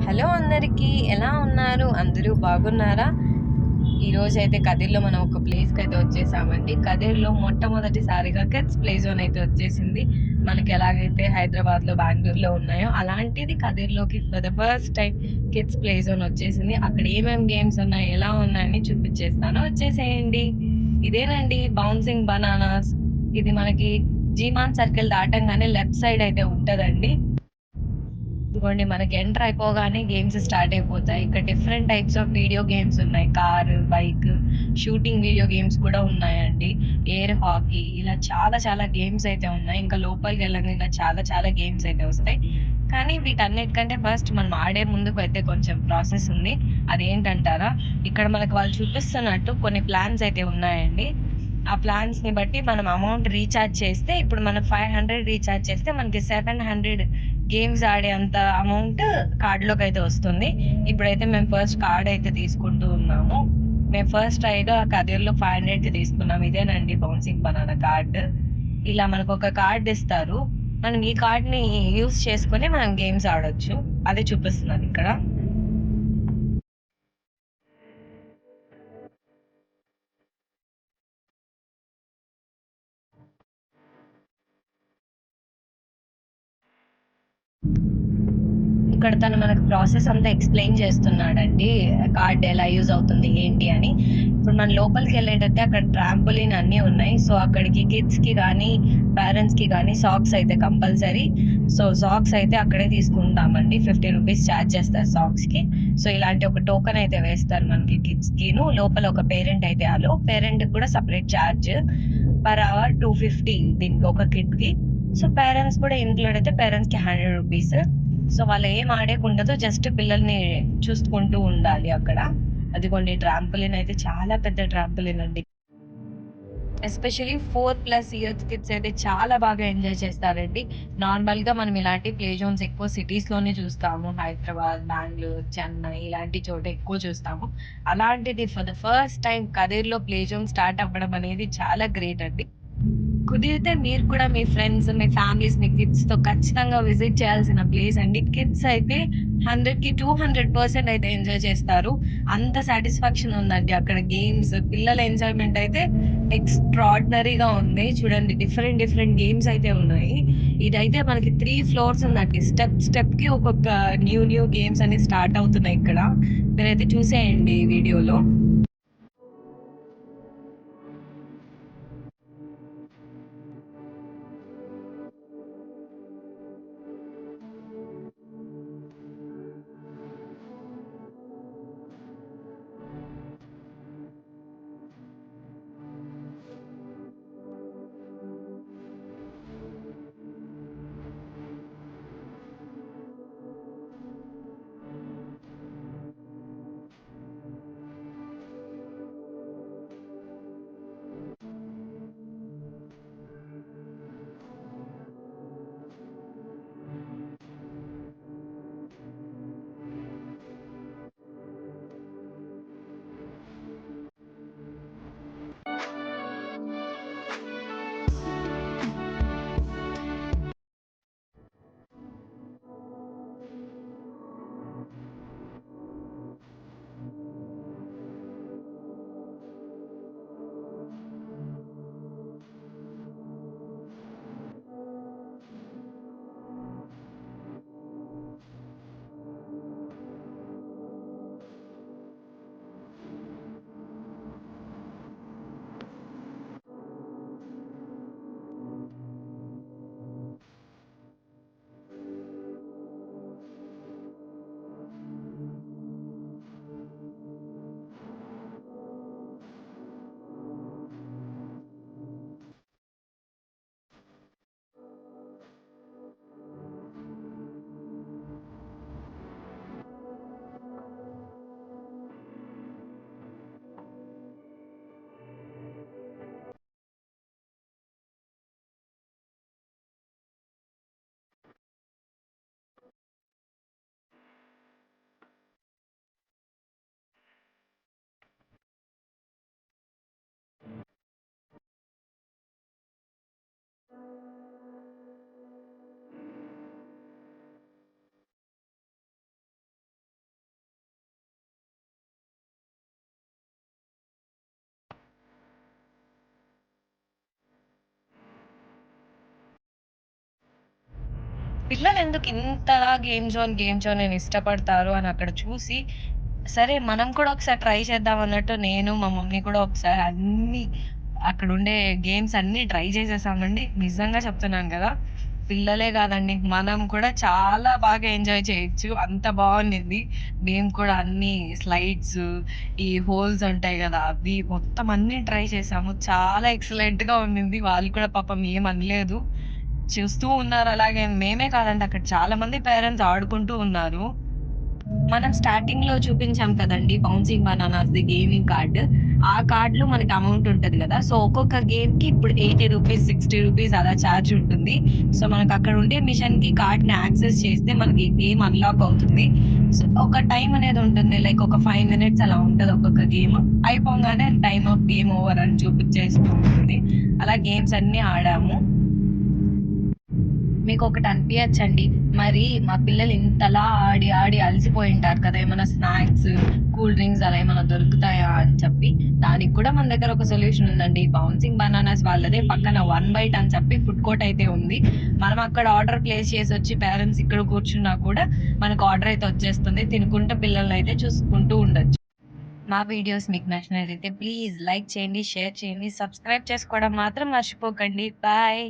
Hello అందరికీ, ఎలా ఉన్నారు? అందరూ బాగున్నారా? ఈరోజైతే కదిర్లో మనం ఒక ప్లేస్కి అయితే వచ్చేసామండి. కదిర్లో మొట్టమొదటిసారిగా కిడ్స్ ప్లే జోన్ అయితే వచ్చేసింది. మనకి ఎలాగైతే హైదరాబాద్లో, బెంగళూరులో ఉన్నాయో అలాంటిది కదిర్లోకి for the first time kids play zone వచ్చేసింది. అక్కడ ఏమేమి గేమ్స్ ఉన్నాయి, ఎలా ఉన్నాయని చూపించేస్తాను, వచ్చేసేయండి. ఇదేనండి బౌన్సింగ్ బనానాస్. ఇది మనకి జీమాన్ సర్కిల్ దాటంగానే లెఫ్ట్ సైడ్ అయితే ఉంటదండి. ఇదిగోండి, మనకి ఎంటర్ అయిపోగానే గేమ్స్ స్టార్ట్ అయిపోతాయి. ఇక్కడ different types of video games ఉన్నాయి. Car, bike, shooting video games కూడా ఉన్నాయండి. ఎయిర్ హాకీ, ఇలా చాలా చాలా గేమ్స్ అయితే ఉన్నాయి. ఇంకా లోపలికి వెళ్ళంగా ఇంకా చాలా చాలా గేమ్స్ అయితే వస్తాయి. కానీ వీటన్నిటికంటే ఫస్ట్ మనం ఆడే ముందుకు అయితే కొంచెం ప్రాసెస్ ఉంది. అదేంటంటారా? ఇక్కడ మనకు వాళ్ళు చూపిస్తున్నట్టు కొన్ని ప్లాన్స్ అయితే ఉన్నాయండి. ఆ ప్లాన్స్ ని బట్టి మనం అమౌంట్ రీఛార్జ్ చేస్తే, ఇప్పుడు మనం 500 రీఛార్జ్ చేస్తే మనకి 700 గేమ్స్ ఆడే అంత అమౌంట్ కార్డులోకి అయితే వస్తుంది. ఇప్పుడైతే మేము ఫస్ట్ కార్డ్ అయితే తీసుకుంటూ ఉన్నాము. మేము ఫస్ట్ ట్రైగా కదిర్లో 500 తీసుకున్నాం. ఇదేనండి బౌన్సింగ్ బనానా కార్డ్. ఇలా మనకు ఒక కార్డ్ ఇస్తారు. మనం ఈ కార్డ్ ని యూస్ చేసుకొని మనం గేమ్స్ ఆడొచ్చు. అదే చూపిస్తున్నాను ఇక్కడ. ఇక్కడ తను మనకు ప్రాసెస్ అంతా ఎక్స్ప్లెయిన్ చేస్తున్నాడండి. కార్డ్ ఎలా యూజ్ అవుతుంది ఏంటి అని. ఇప్పుడు మన లోపలికి వెళ్ళేటట్టే అక్కడ ట్రాంపోలిన్ అన్నీ ఉన్నాయి. సో అక్కడికి కిడ్స్ కి కానీ పేరెంట్స్ కి కానీ సాక్స్ అయితే కంపల్సరీ. సో సాక్స్ అయితే అక్కడే తీసుకుంటామండి. 50 రూపీస్ ఛార్జ్ చేస్తారు సాక్స్ కి. సో ఇలాంటి ఒక టోకెన్ అయితే వేస్తారు మనకి కిడ్స్ కి. లోపల ఒక పేరెంట్ అయితే పేరెంట్ కూడా సపరేట్ ఛార్జ్. పర్ అవర్ 250 దీనికి ఒక కిడ్ కి. సో పేరెంట్స్ కూడా ఇంక్లూడ్ అయితే పేరెంట్స్ కి 100 రూపీస్. సో వాళ్ళు ఏం ఆడేకుండదు, జస్ట్ పిల్లల్ని చూసుకుంటూ ఉండాలి అక్కడ. అదిగోండి, ట్రాంపోలిన్ అయితే చాలా పెద్ద ట్రాంపోలిన్ అండి. ఎస్పెషల్లీ 4+ ఇయర్స్ కిడ్స్ అయితే చాలా బాగా ఎంజాయ్ చేస్తారండి. నార్మల్గా మనం ఇలాంటి ప్లే జోన్స్ ఎక్కువ సిటీస్ లోనే చూస్తాము. హైదరాబాద్, బెంగళూరు, చెన్నై ఇలాంటి చోట ఎక్కువ చూస్తాము. అలాంటిది ఫర్ ద ఫస్ట్ టైం కదిర్లో ప్లే జోన్ స్టార్ట్ అవ్వడం అనేది చాలా గ్రేట్ అండి. కుదిరితే మీరు కూడా మీ ఫ్రెండ్స్, మీ ఫ్యామిలీస్, మీ కిడ్స్‌తో ఖచ్చితంగా విజిట్ చేయాల్సిన ప్లేస్ అండి. కిడ్స్ అయితే 100కి 200% అయితే ఎంజాయ్ చేస్తారు. అంత సాటిస్ఫాక్షన్ ఉందండి అక్కడ. గేమ్స్, పిల్లల ఎంజాయ్‌మెంట్ అయితే ఎక్స్‌ట్రార్డినరీగా ఉంది. చూడండి, డిఫరెంట్ డిఫరెంట్ గేమ్స్ అయితే ఉన్నాయి. ఇదైతే మనకి 3 ఫ్లోర్స్ ఉందండి. స్టెప్ స్టెప్‌కి ఒక్కొక్క న్యూ న్యూ గేమ్స్ అనేవి స్టార్ట్ అవుతున్నాయి ఇక్కడ. మీరైతే చూసేయండి ఈ వీడియోలో. పిల్లలెందుకు ఇంతలా గేమ్ జోన్ అని ఇష్టపడతారు అని అక్కడ చూసి, సరే మనం కూడా ఒకసారి ట్రై చేద్దాం అన్నట్టు నేను, మా మమ్మీ కూడా ఒకసారి అన్నీ అక్కడుండే గేమ్స్ అన్నీ ట్రై చేసేసామండి. నిజంగా చెప్తున్నాను గదా! పిల్లలే గాదండి, మనం కూడా చాలా బాగా ఎంజాయ్ చేయొచ్చు. అంత బావుండిద్ది. మేము కూడా అన్నీ స్లైడ్స్, ఈ హోల్స్ ఉంటాయి గదా! అవి మొత్తం అన్నీ ట్రై చేసాము. చాలా ఎక్సలెంట్‌గా ఉండింది. వాళ్ళు కూడా పాపం ఏమనలేదు. చూస్తూ ఉన్నారు అలాగే. మేమే కాదండి, అక్కడ చాలా మంది పేరెంట్స్ ఆడుకుంటూ ఉన్నారు. మనం స్టార్టింగ్‌లో చూపించాం కదండీ! బౌన్సింగ్ బనానాస్‌ది గేమింగ్ కార్డ్. ఆ కార్డ్‌లో మనకి అమౌంట్ ఉంటది గదా! సో, ఒక్కొక్క గేమ్‌కి ఇప్పుడు రూ. 80, రూ. 60 అలా చార్జ్ ఉంటుంది. సో, మనకక్కడ ఉండే మిషన్‌కి కార్డ్‌ని యాక్సెస్ చేస్తే మనకి గేమ్ అన్‌లాక్ అవుతుంది. సో, ఒక టైమ్ అనేది ఉంటుంది. లైక్ ఒక 5 మినిట్స్ అలా ఉంటది ఒక్కొక్క గేమ్. అయిపోంగానే టైమ్ ఆఫ్ గేమ్ ఓవర్ అని చూపిచ్చేస్తూ ఉంటుంది. అలా గేమ్స్ అన్నీ ఆడాము. మీకొకటి అనిపియచ్చండి. మరి మా పిల్లలు ఇంతలా ఆడి, ఆడి అలసిపోయుంటారు కదా! ఏమన్నా స్నాక్స్, కూల్ డ్రింక్స్ అలా ఏమన్నా దొరుకుతాయా అని చెప్పి. దానికి కూడా మన దగ్గర ఒక సొల్యూషన్ ఉందండి. బౌన్సింగ్ బనానాస్ వాళ్ళదే పక్కన వన్ బైట్ అని చెప్పి ఫుడ్ కోర్ట్ అయితే ఉంది. మనం అక్కడ ఆర్డర్ ప్లేస్ చేసొచ్చి పేరెంట్స్ ఇక్కడ కూర్చున్నా కూడా మనకు ఆర్డర్ అయితే వచ్చేస్తుంది. తినుకుంటూ పిల్లలనైతే చూసుకుంటూ ఉండొచ్చు. మా వీడియోస్ మీకు నచ్చినట్లయితే ప్లీజ్ లైక్ చేయండి, షేర్ చేయండి, సబ్స్క్రైబ్ చేసుకోవడం మాత్రం మర్చిపోకండి. బాయ్.